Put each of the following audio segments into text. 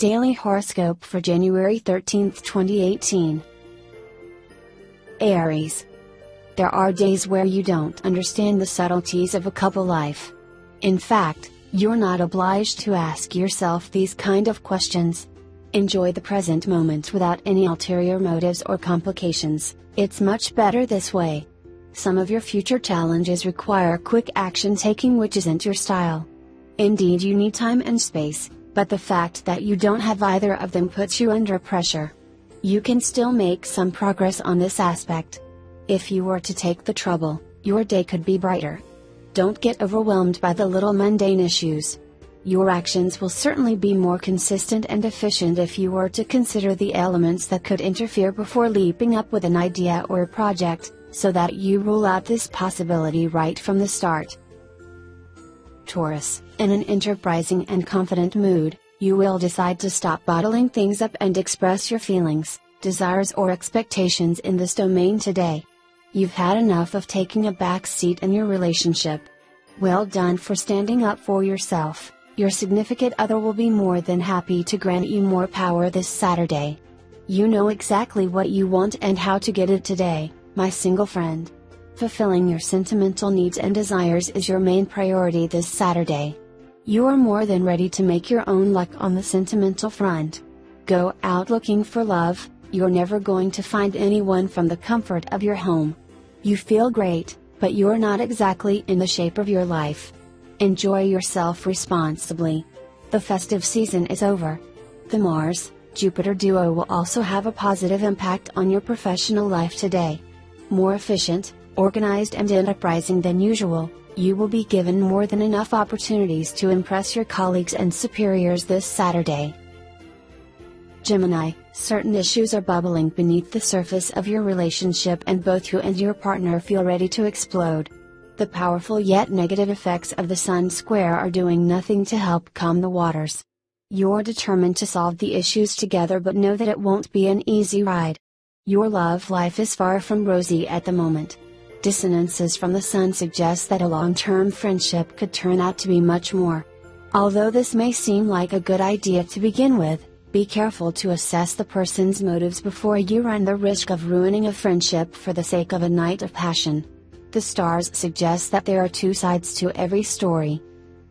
Daily Horoscope for January 13, 2018. Aries. There are days where you don't understand the subtleties of a couple life. In fact, you're not obliged to ask yourself these kind of questions. Enjoy the present moment without any ulterior motives or complications. It's much better this way. Some of your future challenges require quick action taking, which isn't your style. Indeed, you need time and space, but the fact that you don't have either of them puts you under pressure. You can still make some progress on this aspect. If you were to take the trouble, your day could be brighter. Don't get overwhelmed by the little mundane issues. Your actions will certainly be more consistent and efficient if you were to consider the elements that could interfere before leaping up with an idea or a project, so that you rule out this possibility right from the start. Taurus, in an enterprising and confident mood, you will decide to stop bottling things up and express your feelings, desires or expectations in this domain today. You've had enough of taking a back seat in your relationship. Well done for standing up for yourself. Your significant other will be more than happy to grant you more power this Saturday. You know exactly what you want and how to get it today, my single friend. Fulfilling your sentimental needs and desires is your main priority this Saturday. You are more than ready to make your own luck on the sentimental front. Go out looking for love. You're never going to find anyone from the comfort of your home. You feel great, but you're not exactly in the shape of your life. Enjoy yourself responsibly. The festive season is over. The Mars-Jupiter duo will also have a positive impact on your professional life today. More efficient, organized and enterprising than usual, you will be given more than enough opportunities to impress your colleagues and superiors this Saturday. Gemini, certain issues are bubbling beneath the surface of your relationship and both you and your partner feel ready to explode. The powerful yet negative effects of the Sun square are doing nothing to help calm the waters. You're determined to solve the issues together, but know that it won't be an easy ride. Your love life is far from rosy at the moment. Dissonances from the Sun suggest that a long-term friendship could turn out to be much more. Although this may seem like a good idea to begin with, be careful to assess the person's motives before you run the risk of ruining a friendship for the sake of a night of passion. The stars suggest that there are two sides to every story.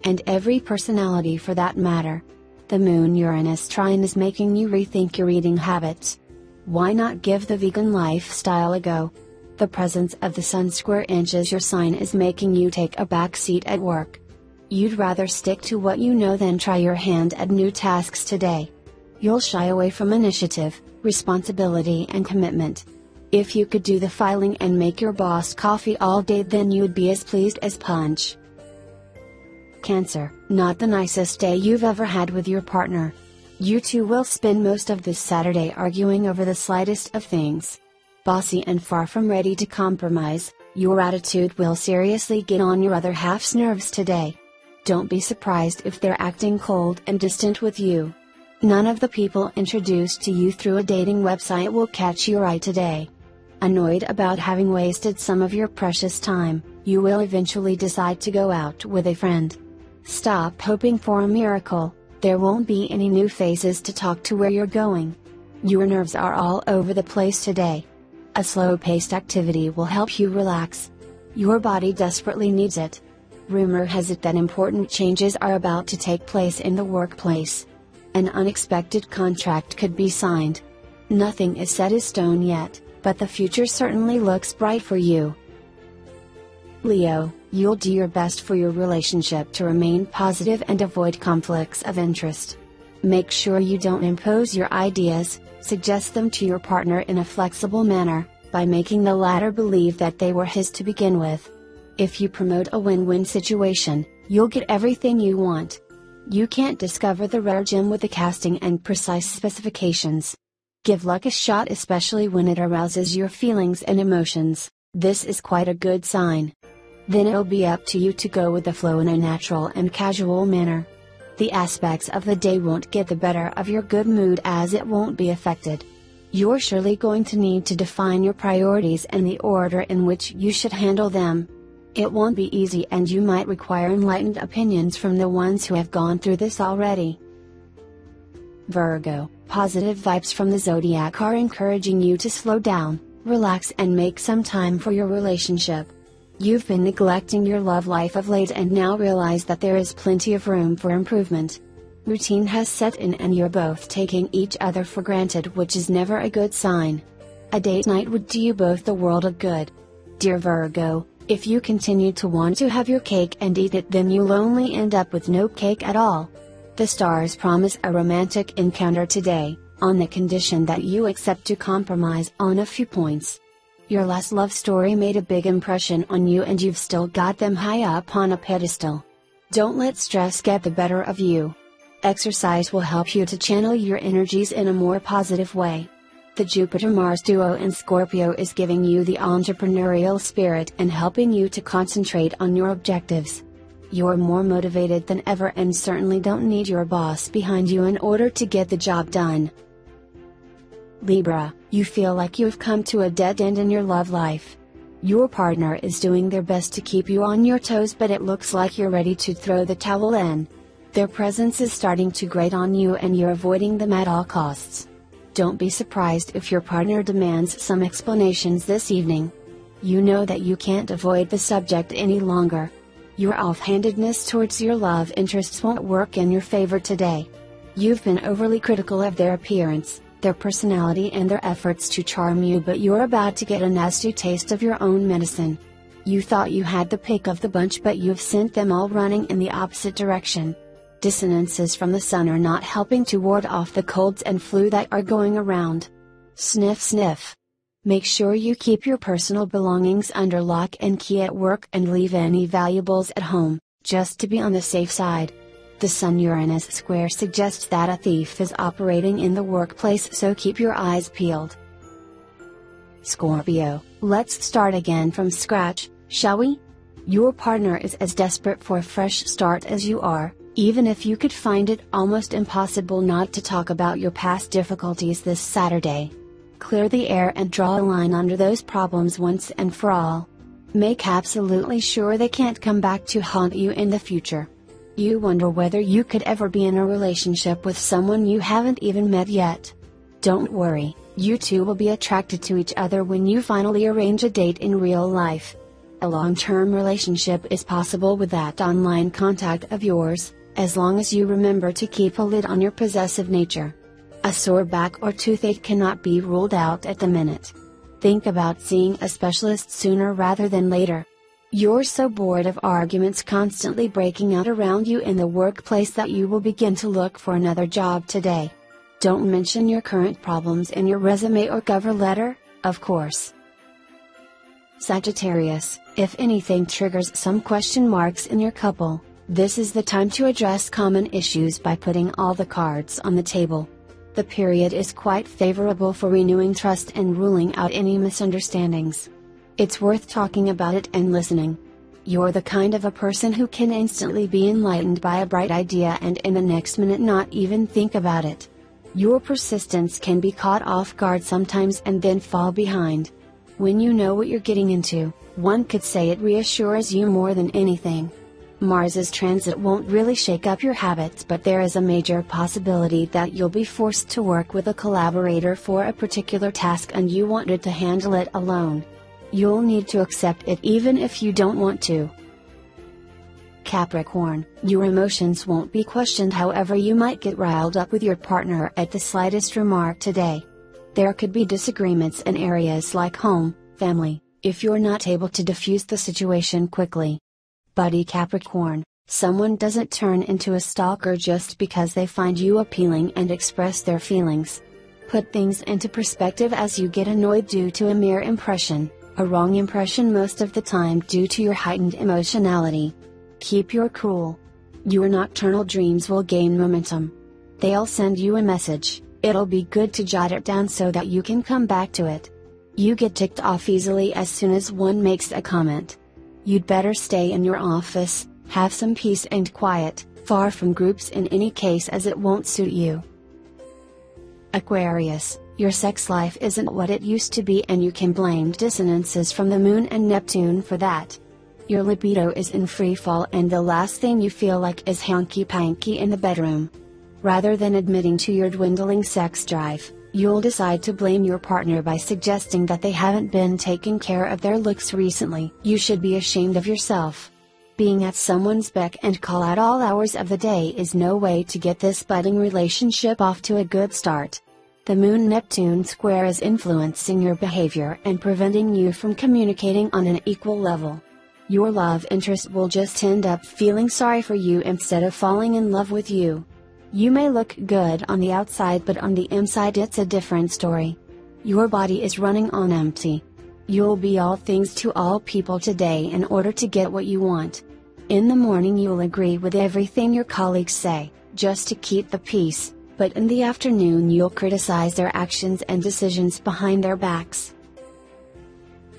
And every personality for that matter. The Moon-Uranus trine is making you rethink your eating habits. Why not give the vegan lifestyle a go? The presence of the Sun square inches your sign is making you take a back seat at work. You'd rather stick to what you know than try your hand at new tasks today. You'll shy away from initiative, responsibility and commitment. If you could do the filing and make your boss coffee all day, then you'd be as pleased as punch. Cancer, not the nicest day you've ever had with your partner. You two will spend most of this Saturday arguing over the slightest of things. Bossy and far from ready to compromise, your attitude will seriously get on your other half's nerves today. Don't be surprised if they're acting cold and distant with you. None of the people introduced to you through a dating website will catch your eye today. Annoyed about having wasted some of your precious time, you will eventually decide to go out with a friend. Stop hoping for a miracle. There won't be any new faces to talk to where you're going. Your nerves are all over the place today. A slow-paced activity will help you relax. Your body desperately needs it. Rumor has it that important changes are about to take place in the workplace. An unexpected contract could be signed. Nothing is set in stone yet, but the future certainly looks bright for you. Leo, you'll do your best for your relationship to remain positive and avoid conflicts of interest. Make sure you don't impose your ideas, suggest them to your partner in a flexible manner, by making the latter believe that they were his to begin with. If you promote a win-win situation, you'll get everything you want. You can't discover the rare gem with the casting and precise specifications. Give luck a shot, especially when it arouses your feelings and emotions. This is quite a good sign. Then it'll be up to you to go with the flow in a natural and casual manner. The aspects of the day won't get the better of your good mood, as it won't be affected. You're surely going to need to define your priorities and the order in which you should handle them. It won't be easy, and you might require enlightened opinions from the ones who have gone through this already. Virgo, positive vibes from the zodiac are encouraging you to slow down, relax and make some time for your relationship. You've been neglecting your love life of late and now realize that there is plenty of room for improvement. Routine has set in and you're both taking each other for granted, which is never a good sign. A date night would do you both the world of good. Dear Virgo, if you continue to want to have your cake and eat it, then you'll only end up with no cake at all. The stars promise a romantic encounter today, on the condition that you accept to compromise on a few points. Your last love story made a big impression on you and you've still got them high up on a pedestal. Don't let stress get the better of you. Exercise will help you to channel your energies in a more positive way. The Jupiter-Mars duo in Scorpio is giving you the entrepreneurial spirit and helping you to concentrate on your objectives. You're more motivated than ever and certainly don't need your boss behind you in order to get the job done. Libra, you feel like you've come to a dead end in your love life. Your partner is doing their best to keep you on your toes, but it looks like you're ready to throw the towel in. Their presence is starting to grate on you and you're avoiding them at all costs. Don't be surprised if your partner demands some explanations this evening. You know that you can't avoid the subject any longer. Your offhandedness towards your love interests won't work in your favor today. You've been overly critical of their appearance, their personality and their efforts to charm you, but you're about to get a nasty taste of your own medicine. You thought you had the pick of the bunch, but you've sent them all running in the opposite direction. Dissonances from the sun are not helping to ward off the colds and flu that are going around. Sniff sniff. Make sure you keep your personal belongings under lock and key at work and leave any valuables at home, just to be on the safe side. The Sun-Uranus square suggests that a thief is operating in the workplace, so keep your eyes peeled. Scorpio, let's start again from scratch, shall we? Your partner is as desperate for a fresh start as you are, even if you could find it almost impossible not to talk about your past difficulties this Saturday. Clear the air and draw a line under those problems once and for all. Make absolutely sure they can't come back to haunt you in the future. You wonder whether you could ever be in a relationship with someone you haven't even met yet. Don't worry, you two will be attracted to each other when you finally arrange a date in real life. A long-term relationship is possible with that online contact of yours, as long as you remember to keep a lid on your possessive nature. A sore back or toothache cannot be ruled out at the minute. Think about seeing a specialist sooner rather than later. You're so bored of arguments constantly breaking out around you in the workplace that you will begin to look for another job today. Don't mention your current problems in your resume or cover letter, of course. Sagittarius, if anything triggers some question marks in your couple, this is the time to address common issues by putting all the cards on the table. The period is quite favorable for renewing trust and ruling out any misunderstandings. It's worth talking about it and listening. You're the kind of a person who can instantly be enlightened by a bright idea and in the next minute not even think about it. Your persistence can be caught off guard sometimes and then fall behind. When you know what you're getting into, one could say it reassures you more than anything. Mars's transit won't really shake up your habits, but there is a major possibility that you'll be forced to work with a collaborator for a particular task and you wanted to handle it alone. You'll need to accept it even if you don't want to. Capricorn, your emotions won't be questioned, however you might get riled up with your partner at the slightest remark today. There could be disagreements in areas like home, family, if you're not able to diffuse the situation quickly. Buddy Capricorn, someone doesn't turn into a stalker just because they find you appealing and express their feelings. Put things into perspective as you get annoyed due to a mere impression, a wrong impression most of the time due to your heightened emotionality. Keep your cool. Your nocturnal dreams will gain momentum. They'll send you a message, it'll be good to jot it down so that you can come back to it. You get ticked off easily as soon as one makes a comment. You'd better stay in your office, have some peace and quiet, far from groups in any case, as it won't suit you. Aquarius, your sex life isn't what it used to be and you can blame dissonances from the Moon and Neptune for that. Your libido is in free fall and the last thing you feel like is hanky-panky in the bedroom. Rather than admitting to your dwindling sex drive, you'll decide to blame your partner by suggesting that they haven't been taking care of their looks recently. You should be ashamed of yourself. Being at someone's beck and call at all hours of the day is no way to get this budding relationship off to a good start. The Moon-Neptune square is influencing your behavior and preventing you from communicating on an equal level. Your love interest will just end up feeling sorry for you instead of falling in love with you. You may look good on the outside, but on the inside it's a different story. Your body is running on empty. You'll be all things to all people today in order to get what you want. In the morning you'll agree with everything your colleagues say, just to keep the peace, but in the afternoon you'll criticize their actions and decisions behind their backs.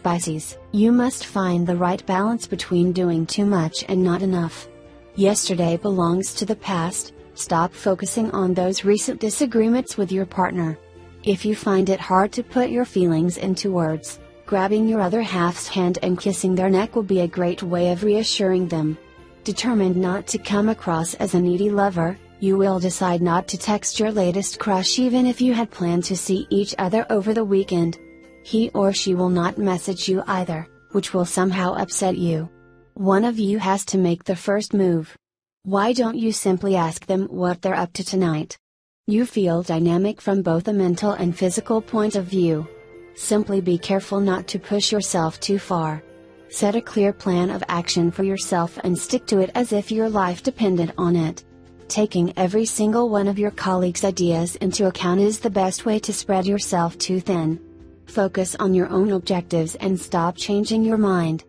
Pisces, you must find the right balance between doing too much and not enough. Yesterday belongs to the past. Stop focusing on those recent disagreements with your partner. If you find it hard to put your feelings into words, grabbing your other half's hand and kissing their neck will be a great way of reassuring them. Determined not to come across as a needy lover, you will decide not to text your latest crush even if you had planned to see each other over the weekend. He or she will not message you either, which will somehow upset you. One of you has to make the first move. Why don't you simply ask them what they're up to tonight? You feel dynamic from both a mental and physical point of view. Simply be careful not to push yourself too far. Set a clear plan of action for yourself and stick to it as if your life depended on it. Taking every single one of your colleagues' ideas into account is the best way to spread yourself too thin. Focus on your own objectives and stop changing your mind.